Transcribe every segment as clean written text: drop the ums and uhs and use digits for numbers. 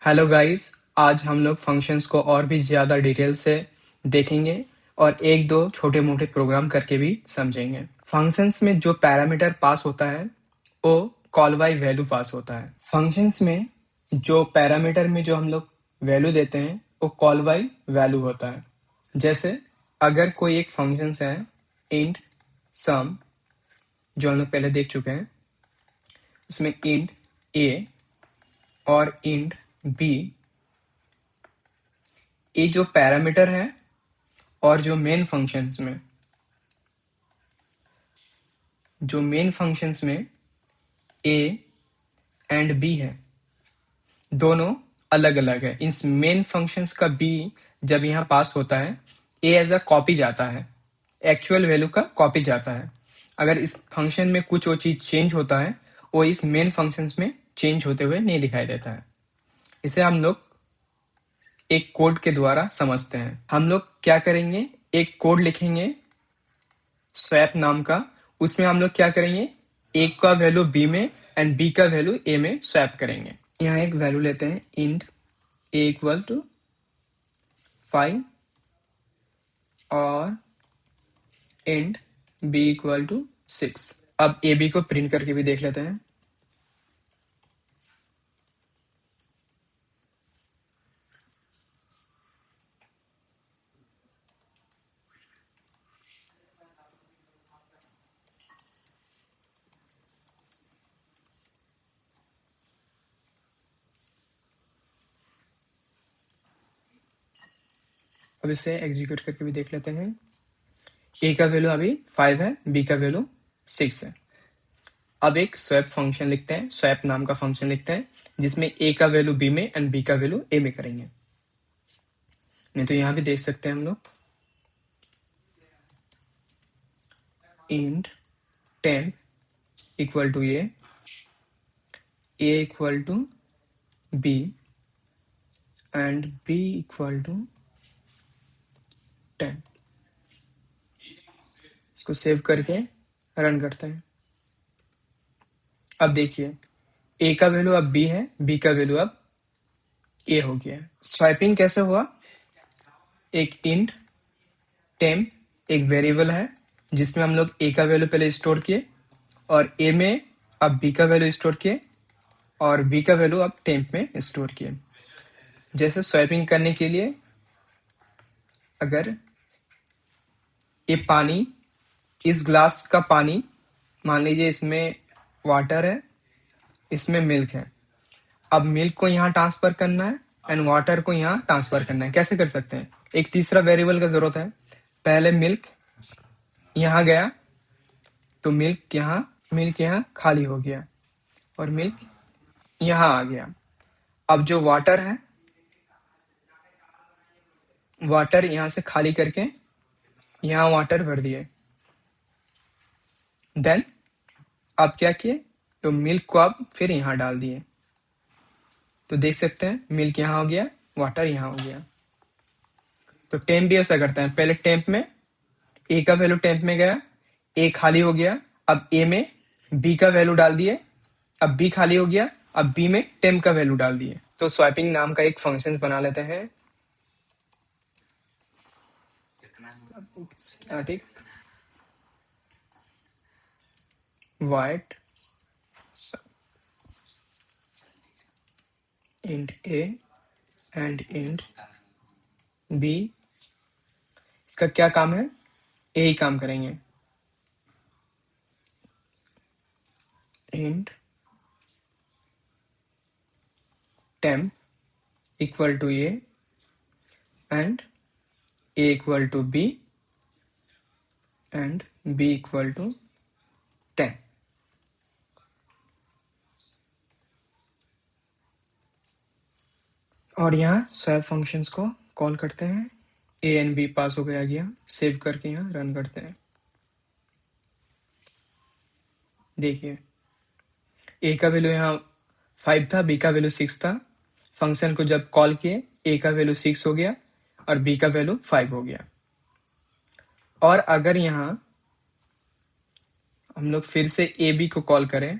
Hello guys, आज हम लोग फंक्शंस को और भी ज़्यादा डिटेल से देखेंगे और एक दो छोटे मोटे प्रोग्राम करके भी समझेंगे। फंक्शंस में जो पैरामीटर पास होता है वो कॉल बाय वैल्यू पास होता है। फंक्शंस में जो पैरामीटर में जो हम लोग वैल्यू देते हैं वो कॉल बाय वैल्यू होता है। जैसे अगर कोई एक फंक्शंस है इंट सम, जो हम लोग पहले देख चुके हैं, उसमें इंट ए और इंट बी, ये जो पैरामीटर है और जो मेन फंक्शंस में ए एंड बी है, दोनों अलग अलग है। इस मेन फंक्शंस का बी जब यहाँ पास होता है, ए एज अ कॉपी जाता है, एक्चुअल वैल्यू का कॉपी जाता है। अगर इस फंक्शन में कुछ वो चीज चेंज होता है, वो इस मेन फंक्शंस में चेंज होते हुए नहीं दिखाई देता है। इसे हम लोग एक कोड के द्वारा समझते हैं। हम लोग क्या करेंगे, एक कोड लिखेंगे स्वैप नाम का। उसमें हम लोग क्या करेंगे, ए का वैल्यू बी में एंड बी का वैल्यू ए में स्वैप करेंगे। यहाँ एक वैल्यू लेते हैं इंट ए इक्वल टू 5 और इंट बी इक्वल टू 6। अब ए बी को प्रिंट करके भी देख लेते हैं। अब इसे एग्जीक्यूट करके भी देख लेते हैं। ए का वैल्यू अभी 5 है, बी का वैल्यू 6 है। अब एक स्वैप फंक्शन लिखते हैं, स्वैप नाम का फंक्शन लिखते हैं, जिसमें ए का वैल्यू बी में एंड बी का वैल्यू ए में करेंगे। नहीं तो यहां भी देख सकते हैं हम लोग int temp equal to A equal to B and B equal to 10। इसको सेव करके रन करते हैं। अब देखिए ए का वैल्यू अब बी है, बी का वैल्यू अब ए हो गया है। स्वाइपिंग कैसे हुआ, एक इंट temp एक वेरिएबल है जिसमें हम लोग ए का वैल्यू पहले स्टोर किए और ए में अब बी का वैल्यू स्टोर किए और बी का वैल्यू अब temp में स्टोर किए। जैसे स्वैपिंग करने के लिए, अगर ये पानी, इस ग्लास का पानी, मान लीजिए इसमें वाटर है, इसमें मिल्क है। अब मिल्क को यहाँ ट्रांसफर करना है एंड वाटर को यहाँ ट्रांसफर करना है। कैसे कर सकते हैं, एक तीसरा वेरिएबल का जरूरत है। पहले मिल्क यहाँ गया तो मिल्क यहाँ खाली हो गया और मिल्क यहाँ आ गया। अब जो वाटर है, वाटर यहाँ से खाली करके यहाँ वाटर भर दिए। देन अब क्या किए, तो मिल्क को अब फिर यहाँ डाल दिए। तो देख सकते हैं मिल्क यहाँ हो गया, वाटर यहाँ हो गया। तो टेम्प भी ऐसा करता है, पहले टेम्प में ए का वैल्यू टेम्प में गया, ए खाली हो गया, अब ए में बी का वैल्यू डाल दिए, अब बी खाली हो गया, अब बी में टेम्प का वैल्यू डाल दिए। तो स्वाइपिंग नाम का एक फंक्शन बना लेते हैं। Static void int a and int b। इसका क्या काम है, ए ही काम करेंगे। int temp equal to a and a equal to b and b equal to 10। और यहाँ स्वैप फंक्शंस को कॉल करते हैं। ए एंड बी पास हो गया, सेव करके यहाँ रन करते हैं। देखिए ए का वैल्यू यहाँ 5 था, बी का वैल्यू 6 था। फंक्शन को जब कॉल किए, ए का वैल्यू 6 हो गया और बी का वैल्यू 5 हो गया। और अगर यहाँ हम लोग फिर से ए बी को कॉल करें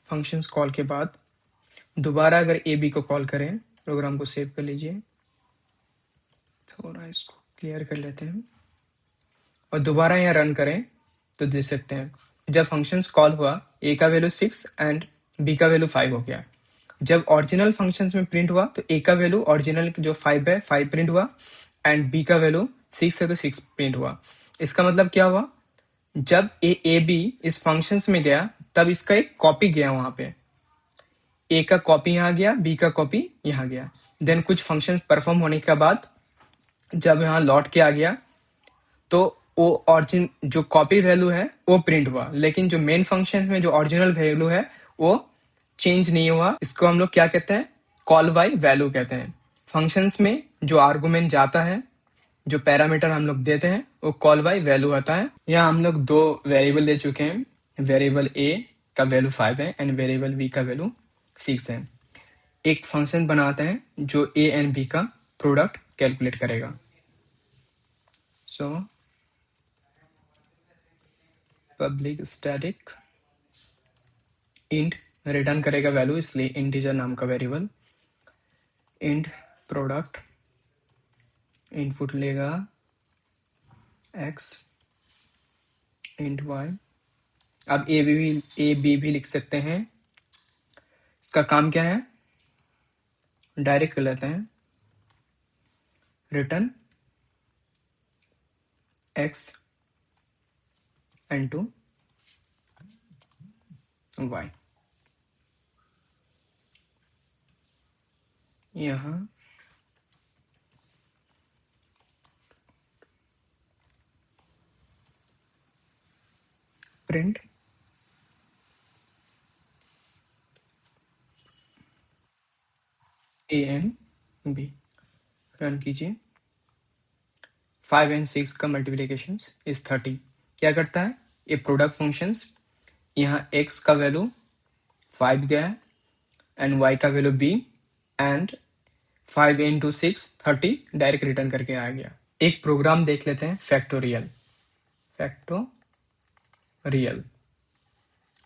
फंक्शंस कॉल के बाद, दोबारा अगर ए बी को कॉल करें, प्रोग्राम को सेव कर लीजिए, थोड़ा इसको क्लियर कर लेते हैं और दोबारा यहाँ रन करें तो देख सकते हैं जब फंक्शंस कॉल हुआ ए का वैल्यू 6 एंड बी का वैल्यू 5 हो गया। जब ओरिजिनल फंक्शंस में प्रिंट हुआ तो ए का वैल्यू ओरिजिनल जो 5 है 5 प्रिंट हुआ एंड बी का वैल्यू 6 है तो 6 प्रिंट हुआ। इसका मतलब क्या हुआ, जब ए बी इस फंक्शंस में गया तब इसका एक कॉपी गया वहां पे, ए का कॉपी यहाँ गया, बी का कॉपी यहाँ गया। देन कुछ फंक्शन परफॉर्म होने के बाद जब यहाँ लौट के आ गया तो वो ऑरिजिन जो कॉपी वैल्यू है वो प्रिंट हुआ, लेकिन जो मेन फंक्शन में जो ओरिजिनल वैल्यू है वो चेंज नहीं हुआ। इसको हम लोग क्या कहते हैं, कॉल बाय वैल्यू कहते हैं। फंक्शंस में जो आर्गुमेंट जाता है, जो पैरामीटर हम लोग देते हैं वो कॉल बाय वैल्यू होता है। यहाँ हम लोग दो वेरिएबल दे चुके हैं, वेरिएबल ए का वैल्यू 5 है एंड वेरिएबल बी का वैल्यू 6 है। एक फंक्शन बनाते हैं जो ए एंड बी का प्रोडक्ट कैलकुलेट करेगा। So public static int return करेगा वैल्यू, इसलिए इंटीजर नाम का वेरिएबल। इंट प्रोडक्ट इनपुट लेगा x, इंट y। अब ए बी भी लिख सकते हैं। इसका काम क्या है, डायरेक्ट कर लेते हैं, रिटर्न x इनटू y। यहाँ print A and B, run कीजिए। 5 एंड 6 का मल्टीप्लिकेशन इज 30। क्या करता है ये प्रोडक्ट फंक्शंस, यहाँ x का वैल्यू 5 गया है एंड y का value b and 5 into 6 30 direct return करके आ गया। एक प्रोग्राम देख लेते हैं, factorial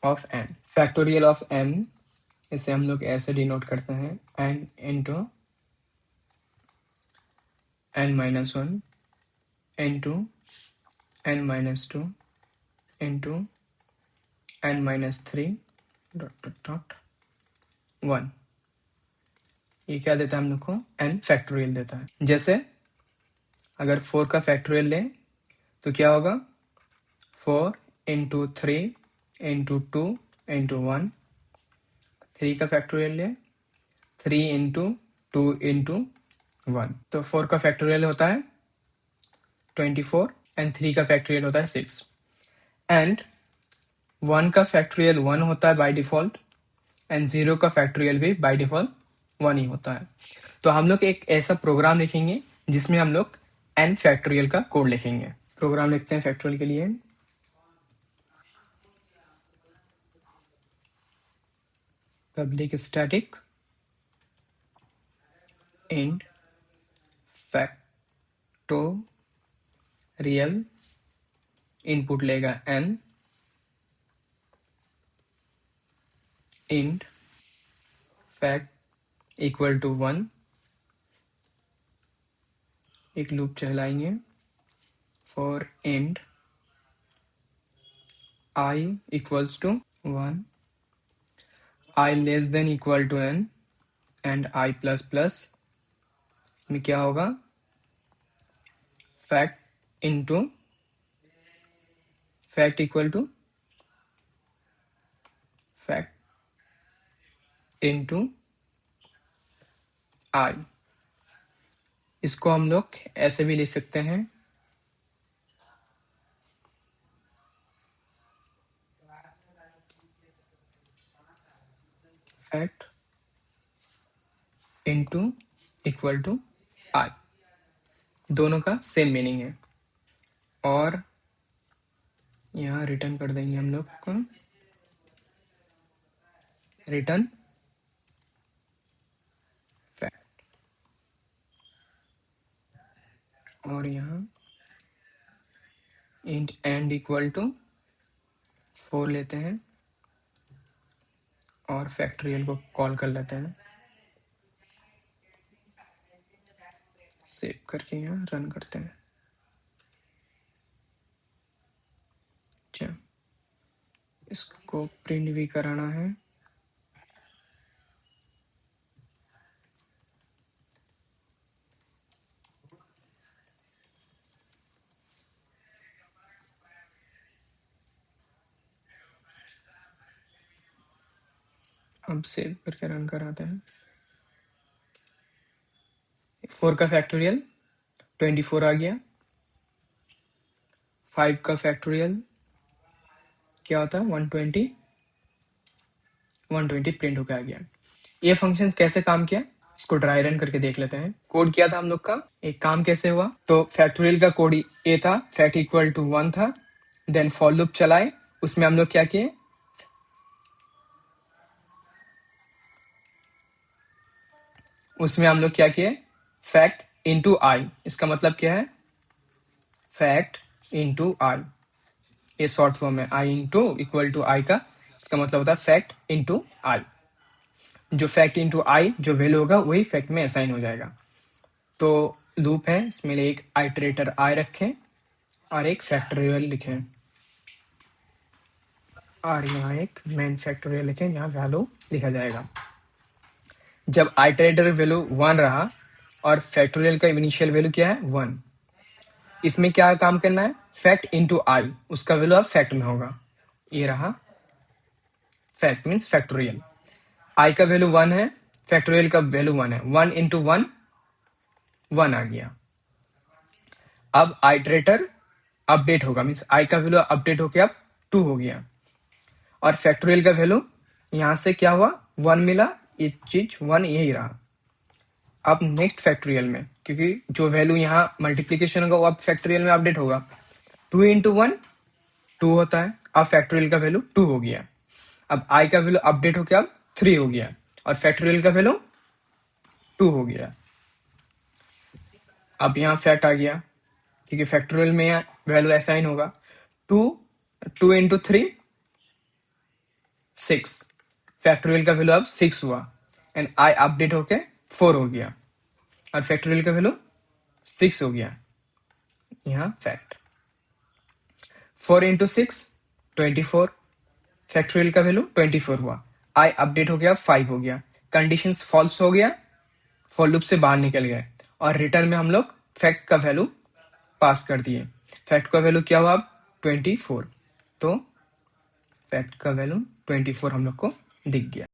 of n। Factorial of n इसे हम लोग ऐसे डिनोट करते हैं, n into n-1 into n-2 into n-3 dot 1। ये क्या देता है हम लोग को, n फैक्टोरियल देता है। जैसे अगर 4 का फैक्टोरियल लें तो क्या होगा, 4 इंटू 3 इंटू 2 इंटू 1। 3 का फैक्टोरियल लें 3 इंटू 2 इंटू 1, तो 4 का फैक्टोरियल होता है 24 एंड 3 का फैक्टोरियल होता है 6 एंड 1 का फैक्टोरियल 1 होता है बाय डिफॉल्ट एंड 0 का फैक्टोरियल भी बाय डिफॉल्ट 1 ही होता है। तो हम लोग एक ऐसा प्रोग्राम लिखेंगे जिसमें हम लोग n फैक्टोरियल का कोड लिखेंगे। प्रोग्राम लिखते हैं फैक्टोरियल के लिए, public static int factorial input लेगा n, int fact equal to 1, एक लूप चलाएंगे for int i equals to 1, i less than equal to n and i plus plus. इसमें क्या होगा, fact into fact equal to fact into i। इसको हम लोग ऐसे भी लिख सकते हैं, fact into equal to i। दोनों का सेम मीनिंग है। और यहाँ रिटर्न कर देंगे हम लोग को, रिटर्न फैक्ट। और यहाँ इंट एंड इक्वल टू 4 लेते हैं और फैक्टोरियल को कॉल कर लेते हैं, सेव करके यहाँ रन करते हैं। अच्छा, इसको प्रिंट भी कराना है। अब सेव करके रन कराते हैं। 4 का फैक्टोरियल 24 आ गया। 5 का फैक्टोरियल क्या होता है 120 प्रिंट होकर आ गया। ये फंक्शन कैसे काम किया, इसको ड्राई रन करके देख लेते हैं। कोड किया था हम लोग का, एक काम कैसे हुआ। तो फैक्टोरियल का कोड ए था, फैक्ट इक्वल टू 1 था, देन फॉर लूप चलाए, उसमें हम लोग क्या किए, फैक्ट इंटू आई। इसका मतलब क्या है, फैक्ट इंटू आई, ये शॉर्ट फॉर्म है, आई इंटू इक्वल टू आई का, इसका मतलब होता है फैक्ट इंटू आई। जो फैक्ट इंटू आई जो वैल्यू होगा वही फैक्ट में असाइन हो जाएगा। तो लूप है, इसमें एक आइटरेटर आई रखें और एक फैक्टोरियल लिखें, और यहाँ एक मेन फैक्टोरियल लिखें, यहाँ वैल्यू लिखा जाएगा। जब आइटरेटर वैल्यू 1 रहा और फैक्टोरियल का इनिशियल वैल्यू क्या है 1, इसमें क्या काम करना है, फैक्ट इंटू आई, उसका वैल्यू अब फैक्ट में होगा। ये रहा फैक्ट मीन्स फैक्टोरियल, आई का वैल्यू 1 है, फैक्टोरियल का वैल्यू 1 है, 1 इंटू 1 1 आ गया। अब आइटरेटर अपडेट होगा, मीन्स आई का वैल्यू अपडेट होके अब 2 हो गया, और फैक्टोरियल का वैल्यू यहां से क्या हुआ 1 मिला, ये चीज 1 यही रहा। अब नेक्स्ट फैक्टोरियल में, क्योंकि जो वैल्यू यहाँ मल्टीप्लीकेशन होगा वो अब फैक्टोरियल में अपडेट होगा, 2 इंटू 1 2 होता है, अब फैक्टोरियल का वैल्यू 2 हो गया। अब आई का वैल्यू अपडेट होकर अब 3 हो गया, और फैक्टोरियल का वैल्यू 2 हो गया। अब यहाँ फैक्ट आ गया, क्योंकि फैक्टोरियल में वैल्यू असाइन होगा, 2 इंटू 3 6, फैक्टोरियल का वैल्यू अब 6 हुआ, एंड आई अपडेट होके 4 हो गया, और फैक्टोरियल का वैल्यू 6 हो गया। यहाँ फैक्ट 4 इंटू 6 24, फैक्टोरियल का वैल्यू 24 हुआ, आई अपडेट हो गया 5 हो गया, कंडीशंस फॉल्स हो गया, फॉर लूप से बाहर निकल गए, और रिटर्न में हम लोग फैक्ट का वैल्यू पास कर दिए। फैक्ट का वैल्यू क्या हुआ अब 24, तो फैक्ट का वैल्यू 24 हम लोग को दिख गया।